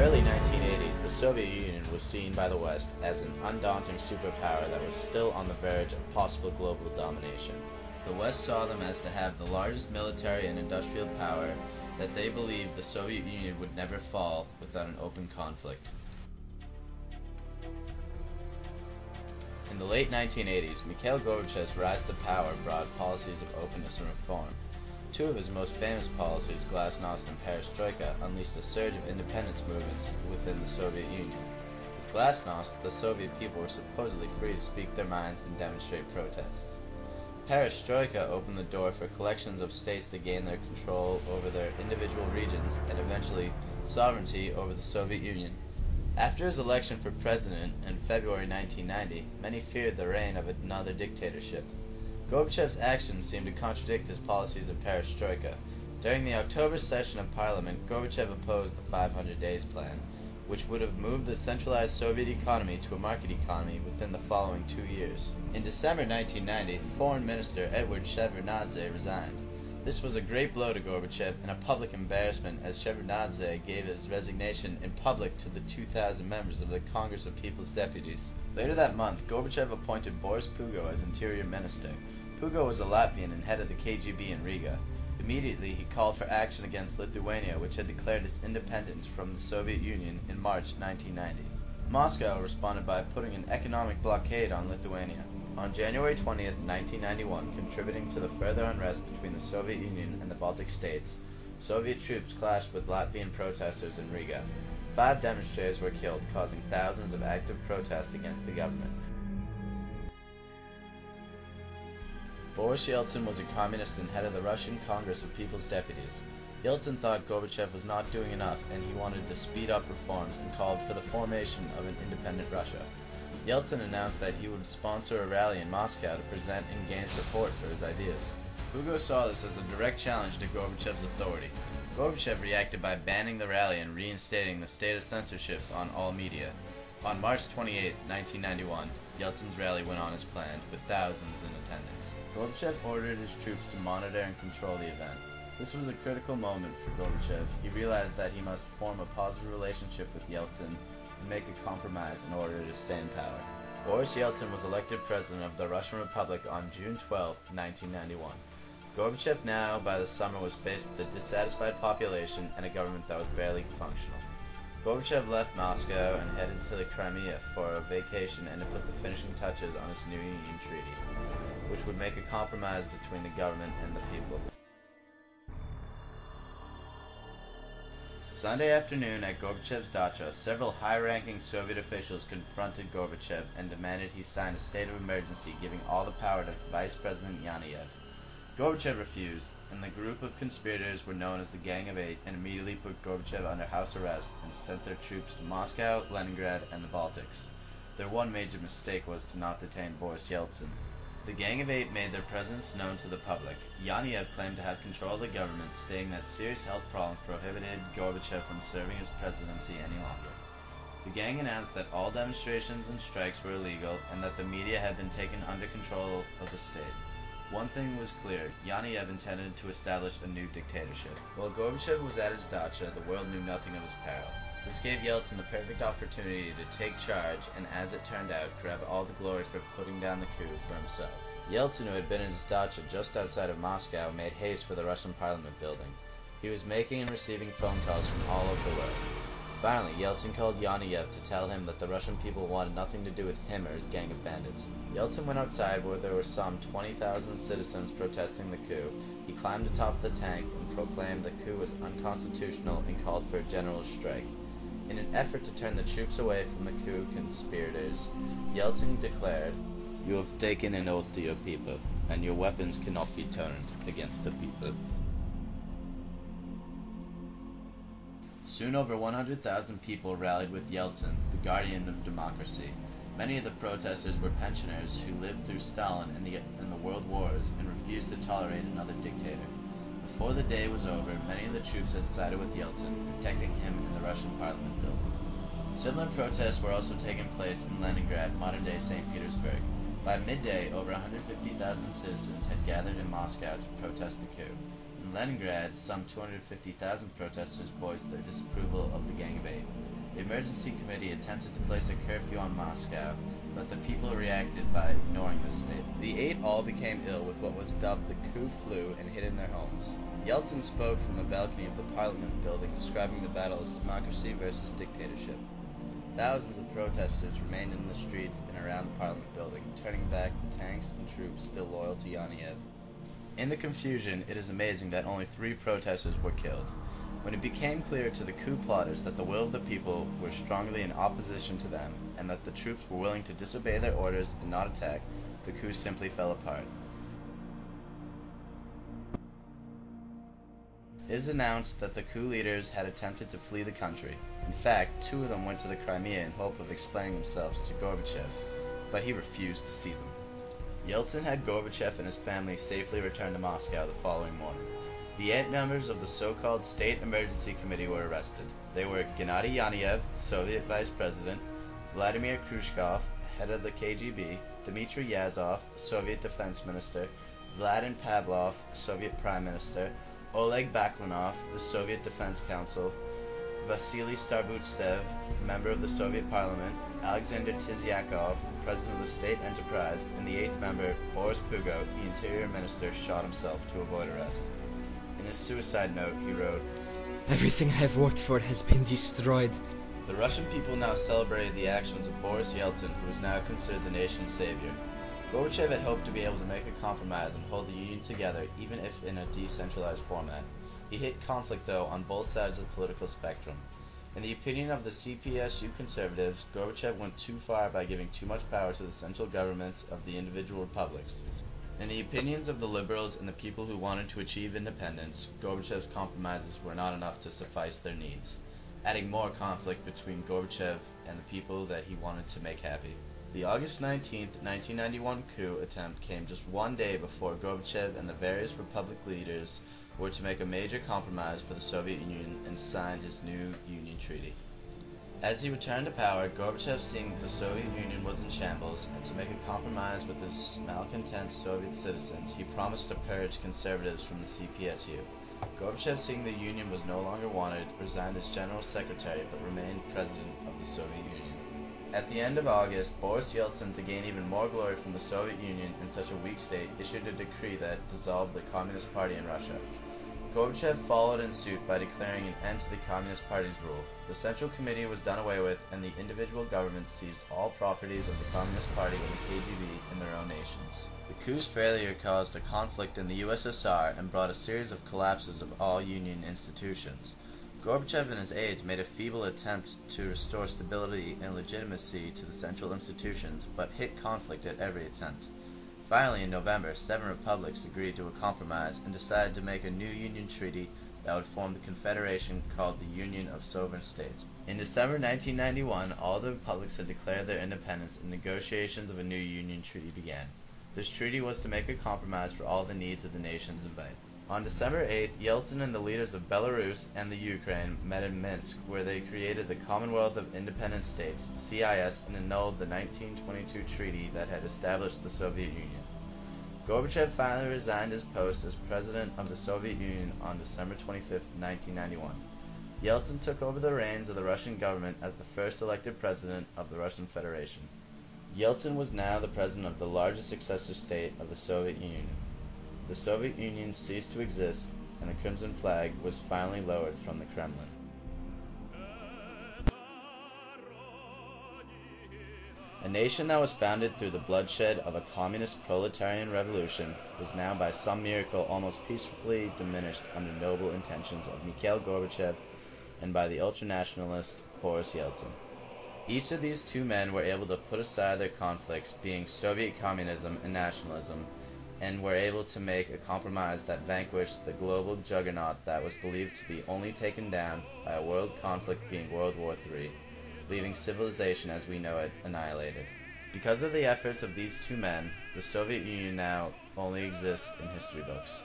early 1980s, the Soviet Union was seen by the West as an undaunting superpower that was still on the verge of possible global domination. The West saw them as to have the largest military and industrial power, that they believed the Soviet Union would never fall without an open conflict. In the late 1980s, Mikhail Gorbachev's rise to power brought policies of openness and reform. Two of his most famous policies, Glasnost and Perestroika, unleashed a surge of independence movements within the Soviet Union. With Glasnost, the Soviet people were supposedly free to speak their minds and demonstrate protests. Perestroika opened the door for collections of states to gain their control over their individual regions and eventually sovereignty over the Soviet Union. After his election for president in February 1990, many feared the reign of another dictatorship. Gorbachev's actions seemed to contradict his policies of Perestroika. During the October session of Parliament, Gorbachev opposed the 500 Days Plan, which would have moved the centralized Soviet economy to a market economy within the following 2 years. In December 1990, Foreign Minister Eduard Shevardnadze resigned. This was a great blow to Gorbachev and a public embarrassment, as Shevardnadze gave his resignation in public to the 2,000 members of the Congress of People's Deputies. Later that month, Gorbachev appointed Boris Pugo as Interior Minister. Pugo was a Latvian and head of the KGB in Riga. Immediately, he called for action against Lithuania, which had declared its independence from the Soviet Union in March 1990. Moscow responded by putting an economic blockade on Lithuania. On January 20th, 1991, contributing to the further unrest between the Soviet Union and the Baltic states, Soviet troops clashed with Latvian protesters in Riga. 5 demonstrators were killed, causing thousands of active protests against the government. Boris Yeltsin was a communist and head of the Russian Congress of People's Deputies. Yeltsin thought Gorbachev was not doing enough, and he wanted to speed up reforms and called for the formation of an independent Russia. Yeltsin announced that he would sponsor a rally in Moscow to present and gain support for his ideas. Pugo saw this as a direct challenge to Gorbachev's authority. Gorbachev reacted by banning the rally and reinstating the state of censorship on all media. On March 28, 1991, Yeltsin's rally went on as planned, with thousands in attendance. Gorbachev ordered his troops to monitor and control the event. This was a critical moment for Gorbachev. He realized that he must form a positive relationship with Yeltsin and make a compromise in order to stay in power. Boris Yeltsin was elected president of the Russian Republic on June 12, 1991. Gorbachev now, by the summer, was faced with a dissatisfied population and a government that was barely functional. Gorbachev left Moscow and headed to the Crimea for a vacation and to put the finishing touches on his new Union Treaty, which would make a compromise between the government and the people. Sunday afternoon at Gorbachev's dacha, several high-ranking Soviet officials confronted Gorbachev and demanded he sign a state of emergency giving all the power to Vice President Yaniev. Gorbachev refused, and the group of conspirators were known as the Gang of Eight and immediately put Gorbachev under house arrest and sent their troops to Moscow, Leningrad, and the Baltics. Their one major mistake was to not detain Boris Yeltsin. The Gang of Eight made their presence known to the public. Yaniev claimed to have control of the government, stating that serious health problems prohibited Gorbachev from serving his presidency any longer. The gang announced that all demonstrations and strikes were illegal and that the media had been taken under control of the state. One thing was clear, Yaniev intended to establish a new dictatorship. While Gorbachev was at his dacha, the world knew nothing of his peril. This gave Yeltsin the perfect opportunity to take charge and, as it turned out, grab all the glory for putting down the coup for himself. Yeltsin, who had been in his dacha just outside of Moscow, made haste for the Russian Parliament building. He was making and receiving phone calls from all over the world. Finally, Yeltsin called Yaniev to tell him that the Russian people wanted nothing to do with him or his gang of bandits. Yeltsin went outside where there were some 20,000 citizens protesting the coup. He climbed atop the tank and proclaimed the coup was unconstitutional and called for a general strike. In an effort to turn the troops away from the coup conspirators, Yeltsin declared, "You have taken an oath to your people, and your weapons cannot be turned against the people." Soon over 100,000 people rallied with Yeltsin, the guardian of democracy. Many of the protesters were pensioners who lived through Stalin and the world wars and refused to tolerate another dictator. Before the day was over, many of the troops had sided with Yeltsin, protecting him in the Russian Parliament building. Similar protests were also taking place in Leningrad, modern-day St. Petersburg. By midday, over 150,000 citizens had gathered in Moscow to protest the coup. In In Leningrad, some 250,000 protesters voiced their disapproval of the Gang of Eight. The emergency committee attempted to place a curfew on Moscow, but the people reacted by ignoring this statement. The Eight all became ill with what was dubbed the Coup flu and hid in their homes. Yeltsin spoke from a balcony of the Parliament building, describing the battle as democracy versus dictatorship. Thousands of protesters remained in the streets and around the Parliament building, turning back the tanks and troops still loyal to Yaniev. In the confusion, it is amazing that only 3 protesters were killed. When it became clear to the coup plotters that the will of the people were strongly in opposition to them, and that the troops were willing to disobey their orders and not attack, the coup simply fell apart. It is announced that the coup leaders had attempted to flee the country. In fact, 2 of them went to the Crimea in hope of explaining themselves to Gorbachev, but he refused to see them. Yeltsin had Gorbachev and his family safely return to Moscow the following morning. The 8 members of the so-called State Emergency Committee were arrested. They were Gennady Yaniev, Soviet Vice President, Vladimir Khrushchev, head of the KGB, Dmitry Yazov, Soviet Defense Minister, Vladimir Pavlov, Soviet Prime Minister, Oleg Baklanov, the Soviet Defense Council, Vasily Starbutstev, member of the Soviet Parliament, Alexander Tizyakov, president of the State Enterprise, and the 8th member, Boris Pugo, the Interior Minister, shot himself to avoid arrest. In his suicide note, he wrote, "Everything I have worked for has been destroyed." The Russian people now celebrated the actions of Boris Yeltsin, who was now considered the nation's savior. Gorbachev had hoped to be able to make a compromise and hold the Union together, even if in a decentralized format. He hit conflict, though, on both sides of the political spectrum. In the opinion of the CPSU conservatives, Gorbachev went too far by giving too much power to the central governments of the individual republics. In the opinions of the liberals and the people who wanted to achieve independence, Gorbachev's compromises were not enough to suffice their needs, adding more conflict between Gorbachev and the people that he wanted to make happy. The August 19, 1991 coup attempt came just one day before Gorbachev and the various republic leaders were to make a major compromise for the Soviet Union and sign his new Union Treaty. As he returned to power, Gorbachev, seeing that the Soviet Union was in shambles, and to make a compromise with his malcontent Soviet citizens, he promised to purge conservatives from the CPSU. Gorbachev, seeing the Union was no longer wanted, resigned as General Secretary but remained President of the Soviet Union. At the end of August, Boris Yeltsin, to gain even more glory from the Soviet Union in such a weak state, issued a decree that dissolved the Communist Party in Russia. Gorbachev followed in suit by declaring an end to the Communist Party's rule. The Central Committee was done away with, and the individual governments seized all properties of the Communist Party and the KGB in their own nations. The coup's failure caused a conflict in the USSR and brought a series of collapses of all Union institutions. Gorbachev and his aides made a feeble attempt to restore stability and legitimacy to the central institutions, but hit conflict at every attempt. Finally, in November, 7 republics agreed to a compromise and decided to make a new Union treaty that would form the confederation called the Union of Sovereign States. In December 1991, all the republics had declared their independence and negotiations of a new Union treaty began. This treaty was to make a compromise for all the needs of the nations invited. On December 8th, Yeltsin and the leaders of Belarus and the Ukraine met in Minsk, where they created the Commonwealth of Independent States, CIS, and annulled the 1922 treaty that had established the Soviet Union. Gorbachev finally resigned his post as President of the Soviet Union on December 25, 1991. Yeltsin took over the reins of the Russian government as the first elected President of the Russian Federation. Yeltsin was now the President of the largest successor state of the Soviet Union. The Soviet Union ceased to exist, and the crimson flag was finally lowered from the Kremlin. A nation that was founded through the bloodshed of a communist proletarian revolution was now by some miracle almost peacefully diminished under noble intentions of Mikhail Gorbachev and by the ultranationalist Boris Yeltsin. Each of these 2 men were able to put aside their conflicts, being Soviet communism and nationalism, and were able to make a compromise that vanquished the global juggernaut that was believed to be only taken down by a world conflict being World War III, leaving civilization as we know it annihilated. Because of the efforts of these 2 men, the Soviet Union now only exists in history books.